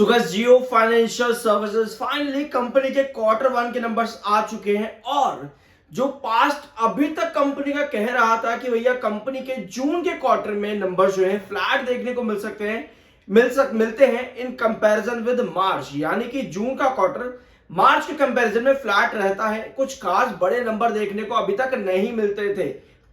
तो गाइस जियो financial services finally company के quarter one के नंबर्स आ चुके हैं। और जो पास्ट अभी तक कंपनी का कह रहा था कि भैया कंपनी के जून के क्वार्टर में नंबर जो है फ्लैट देखने को मिल सकते हैं, मिलते हैं इन कंपैरिजन विद मार्च, यानी कि जून का क्वार्टर मार्च के कंपैरिजन में फ्लैट रहता है। कुछ खास बड़े नंबर देखने को अभी तक नहीं मिलते थे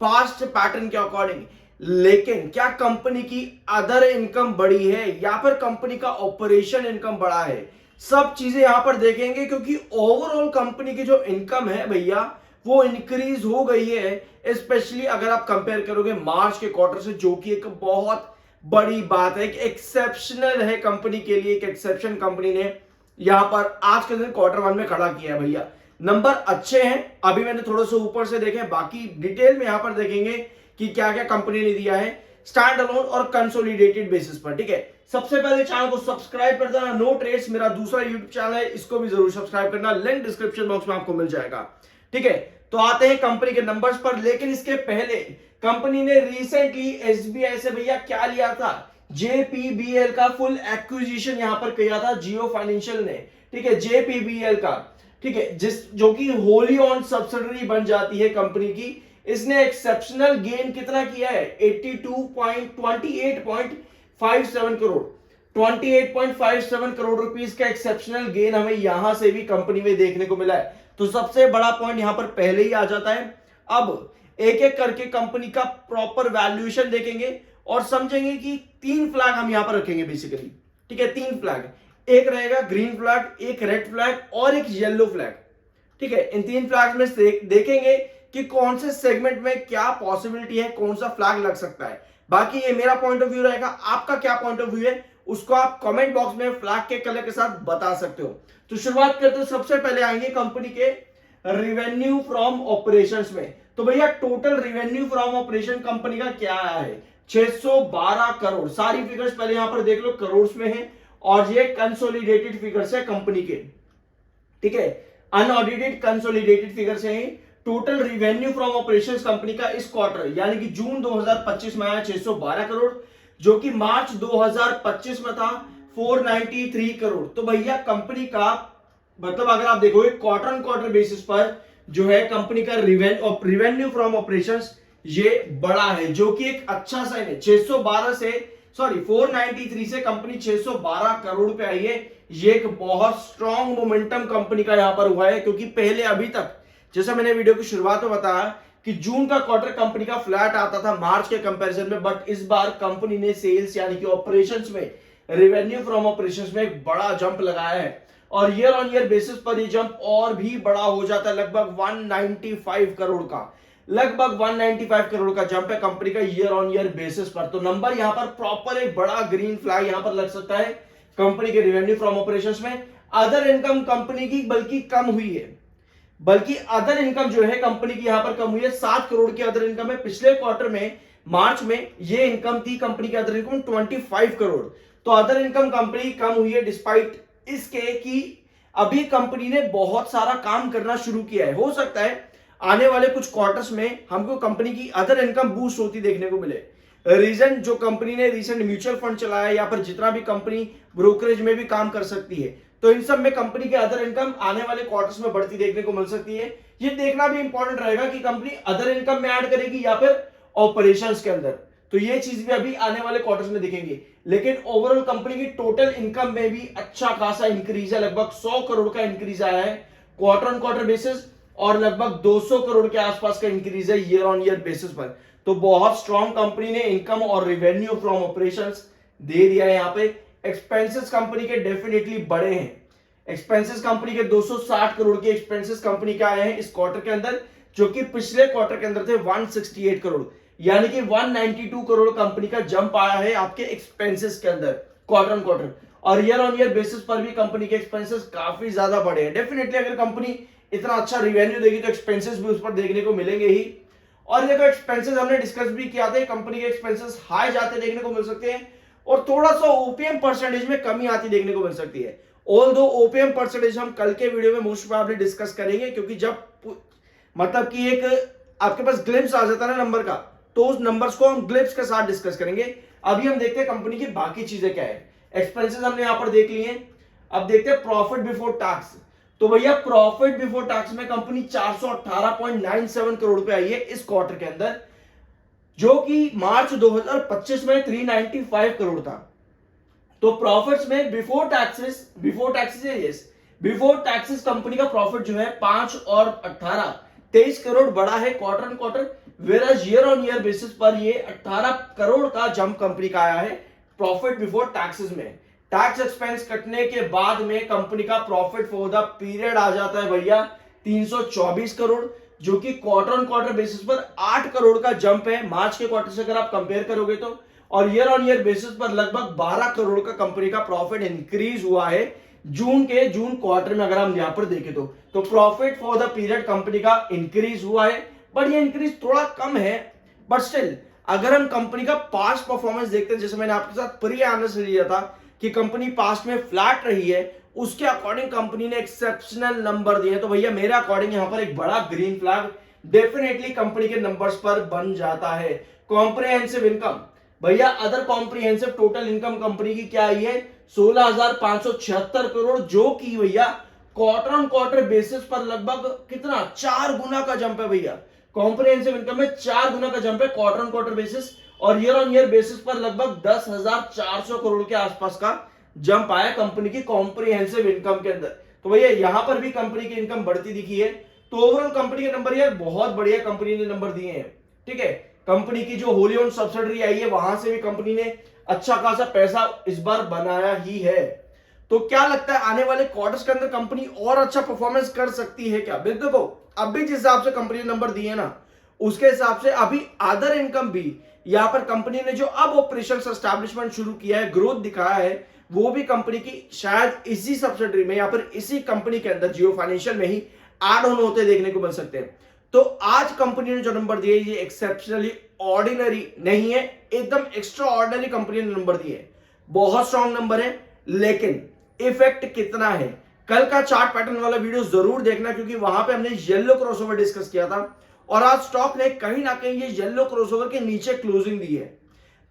पास्ट पैटर्न के अकॉर्डिंग। लेकिन क्या कंपनी की अदर इनकम बढ़ी है या फिर कंपनी का ऑपरेशन इनकम बढ़ा है, सब चीजें यहां पर देखेंगे। क्योंकि ओवरऑल कंपनी की जो इनकम है भैया वो इंक्रीज हो गई है, स्पेशली अगर आप कंपेयर करोगे मार्च के क्वार्टर से, जो कि एक बहुत बड़ी बात है, एक एक्सेप्शनल है कंपनी के लिए। एक एक्सेप्शन कंपनी ने यहां पर आज के दिन क्वार्टर वन में खड़ा किया है भैया। नंबर अच्छे हैं, अभी मैंने थोड़ा सा ऊपर से देखे, बाकी डिटेल में यहां पर देखेंगे कि क्या क्या कंपनी ने दिया है स्टैंड अलोन और कंसोलिडेटेड बेसिस पर। ठीक है, सबसे पहले चैनल को सब्सक्राइब कर देना। नो ट्रेड्स मेरा दूसरा यूट्यूब चैनल है, इसको भी जरूर सब्सक्राइब करना, लिंक डिस्क्रिप्शन बॉक्स में आपको मिल जाएगा। ठीक है, तो आते हैं कंपनी के नंबर्स पर। लेकिन इसके पहले कंपनी ने रिसेंटली एसबीआई से भैया क्या लिया था, जेपीबीएल का फुल एक्विजिशन यहां पर किया था जियो फाइनेंशियल ने। ठीक है, जेपीबीएल का, ठीक है, जो कि होली ऑन सब्सिडरी बन जाती है कंपनी की। इसने एक्सेप्शनल गेन कितना किया है, 28.57 करोड़, 28.57 करोड़ रुपीस का एक्सेप्शनल गेन हमें यहां से भी कंपनी में देखने को मिला है। तो सबसे बड़ा पॉइंट यहां पर पहले ही आ जाता है। अब एक एक करके कंपनी का प्रॉपर वैल्यूएशन देखेंगे और समझेंगे कि तीन फ्लैग हम यहां पर रखेंगे बेसिकली। ठीक है, तीन फ्लैग, एक रहेगा ग्रीन फ्लैग, एक रेड फ्लैग और एक येलो फ्लैग। ठीक है, इन तीन फ्लैग में देखेंगे कि कौन से सेगमेंट में क्या पॉसिबिलिटी है, कौन सा फ्लैग लग सकता है। बाकी ये मेरा पॉइंट ऑफ व्यू रहेगा, आपका क्या पॉइंट ऑफ व्यू है उसको आप कमेंट बॉक्स में फ्लैग के कलर के साथ बता सकते हो। तो शुरुआत करते हैं, सबसे पहले आएंगे कंपनी के रिवेन्यू फ्रॉम ऑपरेशंस में। तो भैया total revenue from operation company का क्या आया है, 612 करोड़। सारी फिगर्स पहले यहां पर देख लो, करोड़ में है और ये कंसोलिडेटेड फिगर्स है कंपनी के। ठीक है, अनऑडिटेड कंसोलिडेटेड फिगर्स है। Total revenue from operations company का इस क्वार्टर यानी कि जून 2025 में आया 612 करोड़, जो कि मार्च 2025 में था 493 करोड़। तो भैया कंपनी का मतलब अगर आप देखोगे क्वार्टर ऑन क्वार्टर बेसिस पर जो है कंपनी का रिवेन्यू फ्रॉम ऑपरेशंस ये बड़ा है, जो कि एक अच्छा साइन है। 493 से कंपनी 612 करोड़ पे आई है। ये एक बहुत स्ट्रॉन्ग मोमेंटम कंपनी का यहां पर हुआ है। क्योंकि पहले अभी तक जैसा मैंने वीडियो की शुरुआत में बताया कि जून का क्वार्टर कंपनी का फ्लैट आता था मार्च के कंपैरिजन में, बट इस बार कंपनी ने सेल्स यानी कि ऑपरेशंस में, रेवेन्यू फ्रॉम ऑपरेशंस में एक बड़ा जंप लगाया है। और ईयर ऑन ईयर बेसिस पर ये जंप और भी बड़ा हो जाता है, लगभग 195 करोड़ का, लगभग 195 करोड़ का जंप है कंपनी का ईयर ऑन ईयर बेसिस पर। तो नंबर यहां पर प्रॉपर एक बड़ा ग्रीन फ्लैग यहां पर लग सकता है कंपनी के रेवेन्यू फ्रॉम ऑपरेशंस में। अदर इनकम कंपनी की बल्कि कम हुई है, बल्कि अदर इनकम जो है कंपनी की यहां पर कम हुई है। 7 करोड़ की अदर इनकम है। पिछले क्वार्टर में मार्च में ये इनकम थी कंपनी की अदर इनकम 25 करोड़। तो अदर इनकम कंपनी कम हुई है, डिस्पाइट इसके कि अभी कंपनी ने बहुत सारा काम करना शुरू किया है। हो सकता है आने वाले कुछ क्वार्टर्स में हमको कंपनी की अदर इनकम बूस्ट होती देखने को मिले। रीजन जो कंपनी ने रिसेंट म्यूचुअल फंड चलाया या फिर जितना भी कंपनी ब्रोकरेज में भी काम कर सकती है, तो इन सब में कंपनी के अदर इनकम आने वाले क्वार्टर्स में बढ़ती देखने को मिल सकती है। ये देखना भी इंपॉर्टेंट रहेगा कि कंपनी अदर इनकम में ऐड करेगी या फिर ऑपरेशंस के अंदर। तो ये चीज भी अभी आने वाले क्वार्टर्स में दिखेंगे। लेकिन ओवरऑल कंपनी की टोटल इनकम में भी अच्छा खासा इंक्रीज है, लगभग 100 करोड़ का इंक्रीज आया है क्वार्टर ऑन क्वार्टर बेसिस, और लगभग 200 करोड़ के आसपास का इंक्रीज है ईयर ऑन ईयर बेसिस पर। तो बहुत स्ट्रॉन्ग कंपनी ने इनकम और रेवेन्यू फ्रॉम ऑपरेशंस दे दिया है। यहाँ पे एक्सपेंसेस कंपनी के डेफिनेटली बड़े हैं। एक्सपेंसेस कंपनी के 260 करोड़ के एक्सपेंसेस कंपनी के आए हैं इस क्वार्टर के अंदर, जो कि पिछले क्वार्टर के अंदर थे 168 करोड़, यानी कि 192 करोड़ कंपनी का जंप आया है आपके एक्सपेंसेस के अंदर क्वार्टर ऑन क्वार्टर। और ईयर ऑन ईयर बेसिस पर भी कंपनी के एक्सपेंसेस काफी ज्यादा बढ़े हैं। डेफिनेटली अगर कंपनी इतना अच्छा रिवेन्यू देगी तो एक्सपेंसेस भी उस पर देखने को मिलेंगे ही। और ये तो एक्सपेंसेस हमने डिस्कस भी किया था, कंपनी के एक्सपेंसेस हाई जाते देखने को मिल सकते हैं और थोड़ा सा ओपीएम परसेंटेज में कमी आती देखने को मिल सकती है। ऑल्दो ओपीएम परसेंटेज हम कल के वीडियो में मोस्ट प्रोबेबली डिस्कस करेंगे, क्योंकि जब मतलब कि एक आपके पास ग्लिम्स आ जाता है ना नंबर का, तो उस नंबर्स को हम ग्लिम्स के साथ डिस्कस करेंगे। अभी हम देखते हैं कंपनी की बाकी चीजें क्या है। एक्सपेंसेस हमने यहां पर देख लिए। अब देखते हैं प्रॉफिट बिफोर टैक्स। तो भैया प्रॉफिट बिफोर टैक्स में कंपनी 418.97 करोड़ पे आई है इस क्वार्टर के अंदर, जो कि मार्च 2025 में 395 करोड़ था। तो प्रॉफिट्स में बिफोर टैक्सेस कंपनी का प्रॉफिट जो है 5 और 18 23 करोड़ बढ़ा है quarter on quarter, वेराज year on year basis पर ये 18 करोड़ का जंप कंपनी का आया है प्रॉफिट बिफोर टैक्सेस में। टैक्स एक्सपेंस कटने के बाद में कंपनी का प्रॉफिट फॉर द पीरियड आ जाता है भैया 324 करोड़, जो कि क्वार्टर ऑन क्वार्टर बेसिस पर 8 करोड़ का जंप है मार्च के क्वार्टर से अगर आप कंपेयर करोगे तो, और ईयर ऑन ईयर बेसिस पर लगभग 12 करोड़ का कंपनी का प्रॉफिट इंक्रीज हुआ है जून क्वार्टर में अगर हम यहां पर देखें तो profit for the period company का इंक्रीज हुआ है, बट ये इंक्रीज थोड़ा कम है। बट स्टिल अगर हम कंपनी का पास्ट परफॉर्मेंस देखते हैं, जैसे मैंने आपके साथ प्री एनालिसिस लिया था कि कंपनी पास्ट में फ्लैट रही है, उसके अकॉर्डिंग कंपनी ने एक्सेप्शनल नंबर दिए, तो भैया मेरे अकॉर्डिंग यहां पर एक बड़ा ग्रीन फ्लैग डेफिनेटली कंपनी के नंबर्स पर बन जाता है। कॉम्प्रिहेंसिव इनकम भैया, other comprehensive total income company की क्या आई है 16,576 करोड़, जो कि भैया क्वार्टर ऑन क्वार्टर बेसिस पर लगभग कितना 4 गुना का जंप है भैया। कॉम्प्रिहेंसिव इनकम में 4 गुना का जंप है क्वार्टर ऑन क्वार्टर बेसिस, और ईयर ऑन ईयर बेसिस पर लगभग 10,400 करोड़ के आसपास का जंप आया कंपनी की कॉम्प्रिहेंसिव इनकम के अंदर। तो भैया यहां पर भी कंपनी की इनकम बढ़ती दिखी है। तो ओवरऑल कंपनी के नंबर यार बहुत बढ़िया कंपनी ने नंबर दिए हैं। ठीक है, कंपनी की जो होली ओन्ड सब्सिडरी आई है वहां से भी कंपनी ने अच्छा खासा पैसा इस बार बनाया ही है। तो क्या लगता है आने वाले क्वार्टर्स के अंदर कंपनी और अच्छा परफॉर्मेंस कर सकती है क्या? देखो अभी जिस हिसाब से कंपनी ने नंबर दिए ना, उसके हिसाब से अभी अदर इनकम भी यहां पर कंपनी ने जो अब ऑपरेशन एस्टैब्लिशमेंट शुरू किया है, ग्रोथ दिखाया है, वो भी कंपनी की शायद इसी सब्सिडरी में या फिर इसी कंपनी के अंदर जियो फाइनेंशियल में ही ऐड ऑन होते देखने को मिल सकते हैं। तो आज कंपनी ने जो नंबर दिए ये एक्सेप्शनली ऑर्डिनरी नहीं है, एकदम एक्स्ट्रा ऑर्डिनरी कंपनी ने नंबर दिए, बहुत स्ट्रॉन्ग नंबर है। लेकिन इफेक्ट कितना है, कल का चार्ट पैटर्न वाला वीडियो जरूर देखना, क्योंकि वहां पे हमने येलो क्रॉसओवर डिस्कस किया था और आज स्टॉक ने कहीं ना कहीं ये येलो क्रॉसओवर के नीचे क्लोजिंग दी है।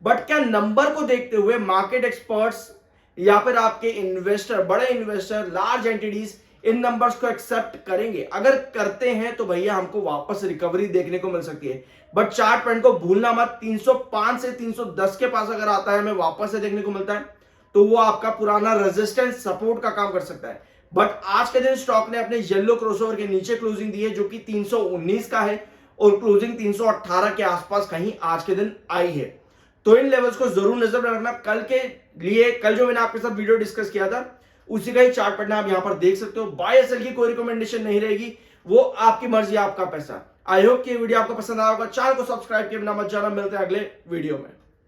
बट क्या नंबर को देखते हुए मार्केट एक्सपर्ट्स या फिर आपके इन्वेस्टर, बड़े इन्वेस्टर, लार्ज एंटिटीज इन नंबर्स को एक्सेप्ट करेंगे? अगर करते हैं तो भैया हमको वापस रिकवरी देखने को मिल सकती है। बट चार्ट पैटर्न को भूलना मत, 305 से 310 के पास अगर आता है हमें वापस से देखने को मिलता है तो वो आपका पुराना रेजिस्टेंस सपोर्ट का काम कर सकता है। बट आज के दिन स्टॉक ने अपने येलो क्रॉसओवर के नीचे क्लोजिंग दी है, जो कि 319 का है, और क्लोजिंग 318 के आसपास कहीं आज के दिन आई है। तो इन लेवल्स को जरूर नजर में रखना। कल के लिए, कल जो मैंने आपके साथ वीडियो डिस्कस किया था उसी का ही चार्ट पैटर्न आप यहां पर देख सकते हो। बाय सेल की कोई रिकमेंडेशन नहीं रहेगी, वो आपकी मर्जी, आपका पैसा। आई होप कि ये वीडियो आपको पसंद आया होगा। चैनल को सब्सक्राइब किए बिना मत जाना। मिलते हैं अगले वीडियो में।